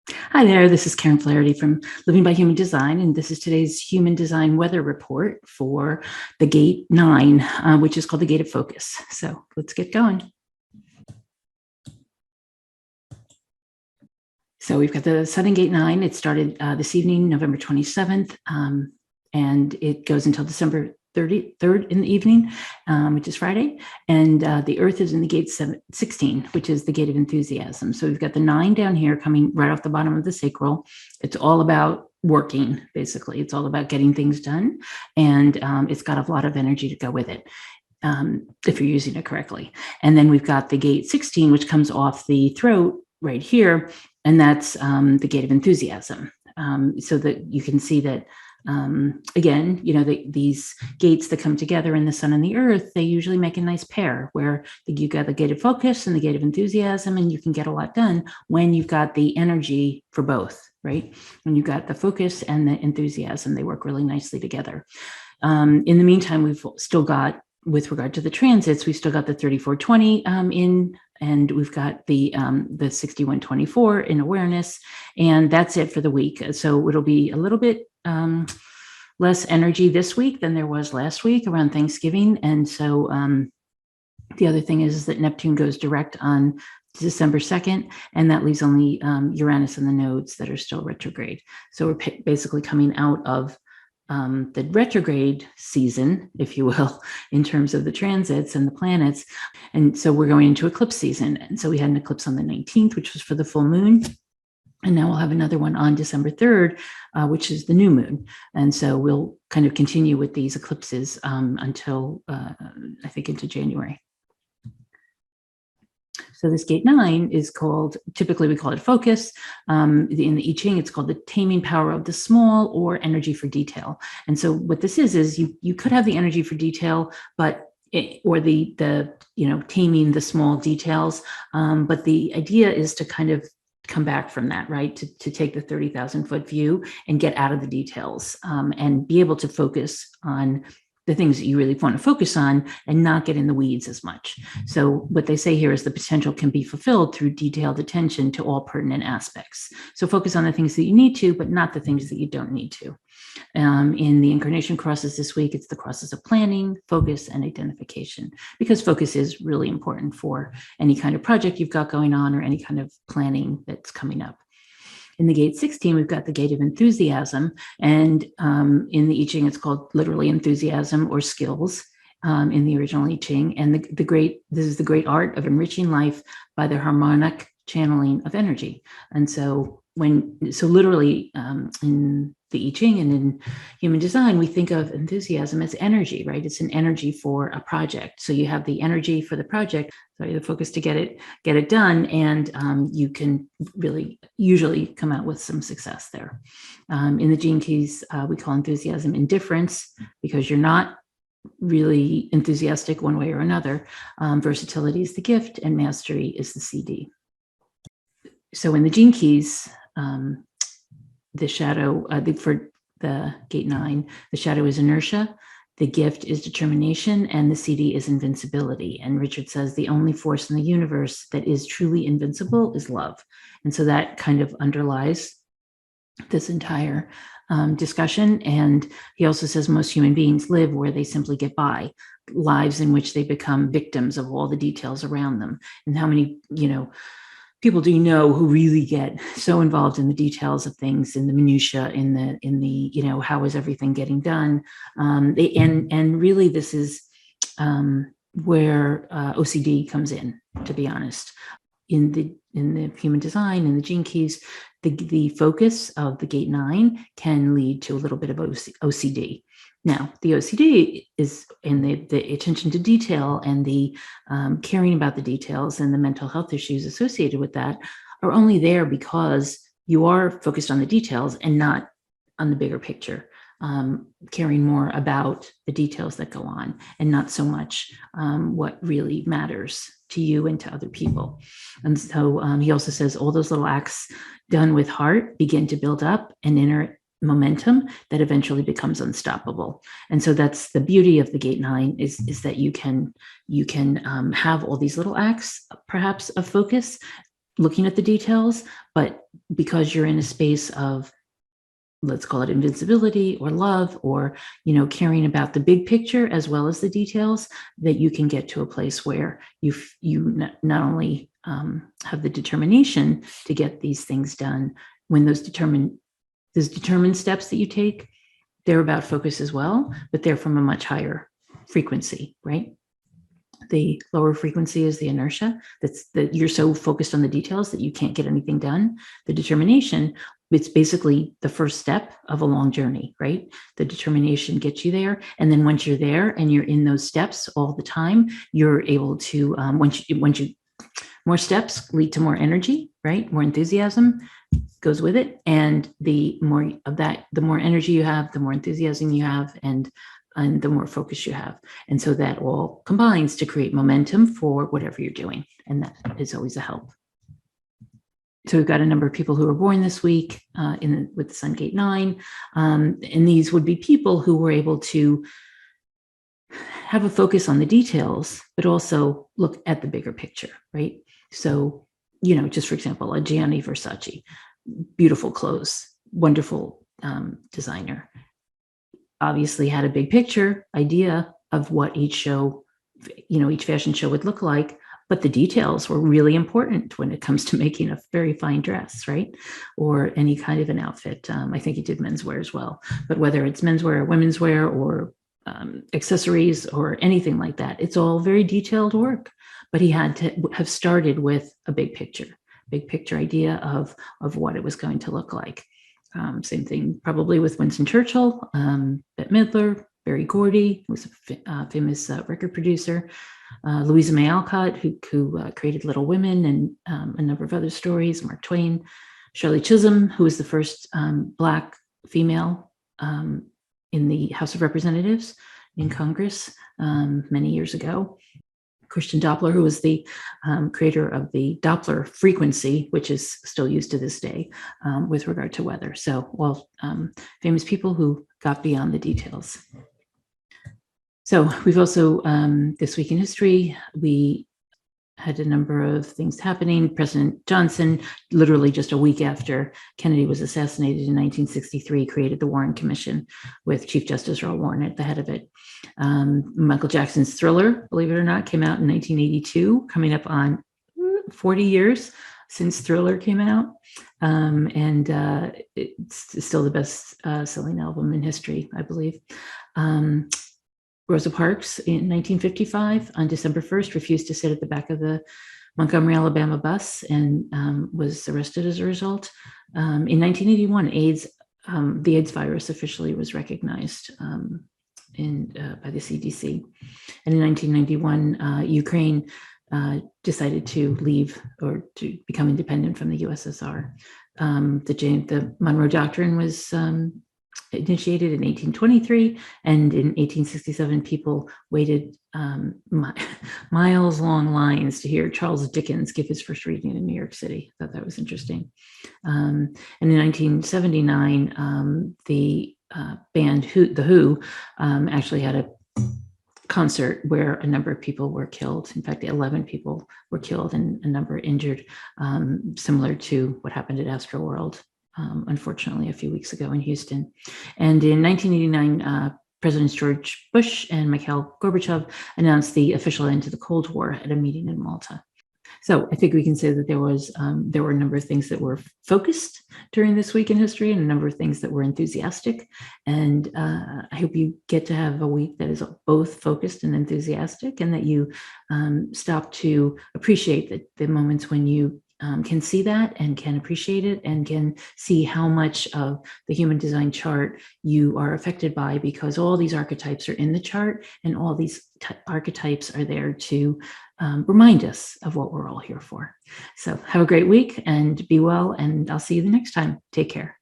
Hi there, this is Karen Flaherty from Living by Human Design, and this is today's Human Design Weather Report for the Gate 9, which is called the Gate of Focus. So let's get going. So we've got the Sun in Gate 9. It started this evening, November 27th, and it goes until December 33rd in the evening, which is Friday. And the Earth is in the Gate 16, which is the Gate of Enthusiasm. So we've got the 9 down here coming right off the bottom of the sacral. It's all about working, basically. It's all about getting things done. And it's got a lot of energy to go with it. If you're using it correctly. And then we've got the Gate 16, which comes off the throat right here, and that's the Gate of Enthusiasm. So that you can see that, again, these gates that come together in the Sun and the Earth, they usually make a nice pair where you got the Gate of Focus and the Gate of Enthusiasm, and you can get a lot done when you've got the energy for both, right? When you've got the focus and the enthusiasm, they work really nicely together. In the meantime, we've still got, with regard to the transits, we've still got the 3420 in, and we've got the 6124 in awareness, and that's it for the week. So it'll be a little bit less energy this week than there was last week around Thanksgiving. And so the other thing is that Neptune goes direct on December 2nd, and that leaves only Uranus and the nodes that are still retrograde. So we're basically coming out of the retrograde season, if you will, in terms of the transits and the planets. And so we're going into eclipse season. And so we had an eclipse on the 19th, which was for the full moon. And now we'll have another one on December 3rd, which is the new moon. And so we'll kind of continue with these eclipses until, I think, into January. So this Gate 9 is called, typically we call it focus. In the I Ching, it's called the taming power of the small, or energy for detail. And so what this is you could have the energy for detail, but or the taming the small details. But the idea is to kind of come back from that, right? To take the 30,000 foot view and get out of the details, and be able to focus on the things that you really want to focus on and not get in the weeds as much. So what they say here is the potential can be fulfilled through detailed attention to all pertinent aspects. So focus on the things that you need to, but not the things that you don't need to. In the incarnation crosses this week, it's the crosses of planning, focus, and identification, because focus is really important for any kind of project you've got going on or any kind of planning that's coming up. In the Gate 16, we've got the Gate of Enthusiasm, and in the I Ching, it's called literally enthusiasm or skills in the original I Ching. And this is the great art of enriching life by the harmonic channeling of energy. And so literally in the I Ching and in human design, we think of enthusiasm as energy, right? It's an energy for a project. So you have the energy for the project, the focus to get it done, and you can really usually come out with some success there. In the gene keys, we call enthusiasm indifference, because you're not really enthusiastic one way or another. Versatility is the gift, and mastery is the CD. So in the gene keys, the shadow, for the Gate 9, the shadow is inertia, the gift is determination, and the CD is invincibility. And Richard says the only force in the universe that is truly invincible is love. And so that kind of underlies this entire discussion. And he also says most human beings live where they simply get by, lives in which they become victims of all the details around them. And how many, people do you know who really get so involved in the details of things, in the minutiae, in the how is everything getting done? And really this is where OCD comes in, to be honest. In the human design, in the gene keys, the focus of the Gate 9 can lead to a little bit of OCD. Now, the OCD is in the attention to detail and the caring about the details and the mental health issues associated with that are only there because you are focused on the details and not on the bigger picture, caring more about the details that go on and not so much what really matters to you and to other people. And so he also says all those little acts done with heart begin to build up an inner momentum that eventually becomes unstoppable. And so that's the beauty of the Gate 9 is that you can have all these little acts, perhaps, of focus, looking at the details, but because you're in a space of, let's call it invincibility or love, or, caring about the big picture as well as the details, that you can get to a place where you not only have the determination to get these things done. When those determined steps that you take, they're about focus as well, but they're from a much higher frequency, right? The lower frequency is the inertia. That you're so focused on the details that you can't get anything done. The determination, it's basically the first step of a long journey, right? The determination gets you there. And then once you're there and you're in those steps all the time, you're able to, more steps lead to more energy, right? More enthusiasm goes with it. And the more of that, the more energy you have, the more enthusiasm you have, and the more focus you have. And so that all combines to create momentum for whatever you're doing. And that is always a help. So we've got a number of people who were born this week with the Sun Gate 9. And these would be people who were able to have a focus on the details, but also look at the bigger picture, right? So, just for example, a Gianni Versace, beautiful clothes, wonderful designer, obviously had a big picture idea of what each fashion show would look like, but the details were really important when it comes to making a very fine dress, right? Or any kind of an outfit. I think he did menswear as well, but whether it's menswear or women's wear or accessories or anything like that, it's all very detailed work. But he had to have started with a big picture idea of what it was going to look like. Same thing probably with Winston Churchill, Bette Midler, Berry Gordy, who was a famous record producer, Louisa May Alcott, who created Little Women and a number of other stories, Mark Twain, Shirley Chisholm, who was the first Black female in the House of Representatives in Congress many years ago. Christian Doppler, who was the creator of the Doppler frequency, which is still used to this day with regard to weather. So, all famous people who got beyond the details. So we've also, this week in history, we had a number of things happening. President Johnson, literally just a week after Kennedy was assassinated in 1963, created the Warren Commission with Chief Justice Earl Warren at the head of it. Michael Jackson's Thriller, believe it or not, came out in 1982, coming up on 40 years since Thriller came out. And it's still the best selling album in history, I believe. Rosa Parks in 1955, on December 1st, refused to sit at the back of the Montgomery, Alabama bus and was arrested as a result. In 1981, the AIDS virus officially was recognized by the CDC. And in 1991, Ukraine decided to leave or to become independent from the USSR. The Monroe Doctrine was initiated in 1823, and in 1867 people waited miles long lines to hear Charles Dickens give his first reading in New York City. I thought that was interesting. And in 1979 the band The Who actually had a concert where a number of people were killed. In fact, 11 people were killed and a number injured, similar to what happened at Astroworld, unfortunately, a few weeks ago in Houston. And in 1989, Presidents George Bush and Mikhail Gorbachev announced the official end to the Cold War at a meeting in Malta. So I think we can say that there were a number of things that were focused during this week in history and a number of things that were enthusiastic. And I hope you get to have a week that is both focused and enthusiastic, and that you stop to appreciate the moments when you can see that and can appreciate it and can see how much of the human design chart you are affected by, because all these archetypes are in the chart, and all these archetypes are there to remind us of what we're all here for. So have a great week and be well, and I'll see you the next time. Take care.